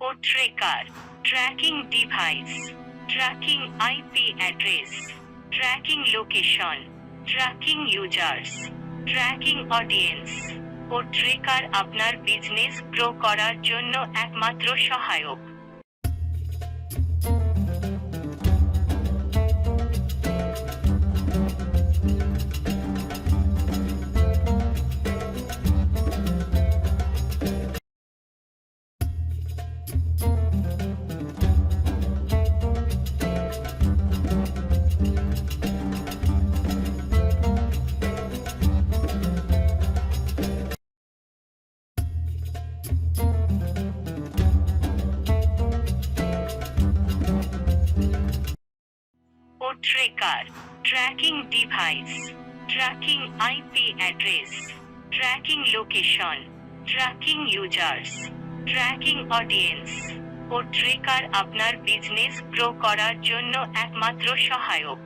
ও tracker, tracking device, tracking IP address, tracking location, tracking users, tracking audience. O tracker আপনার business grow করার জন্য একমাত্র সহায়ক। O tracker, tracking device, tracking IP address, tracking location, tracking users, tracking audience. O tracker আপনার business grow করার জন্য একমাত্র সহায়ক।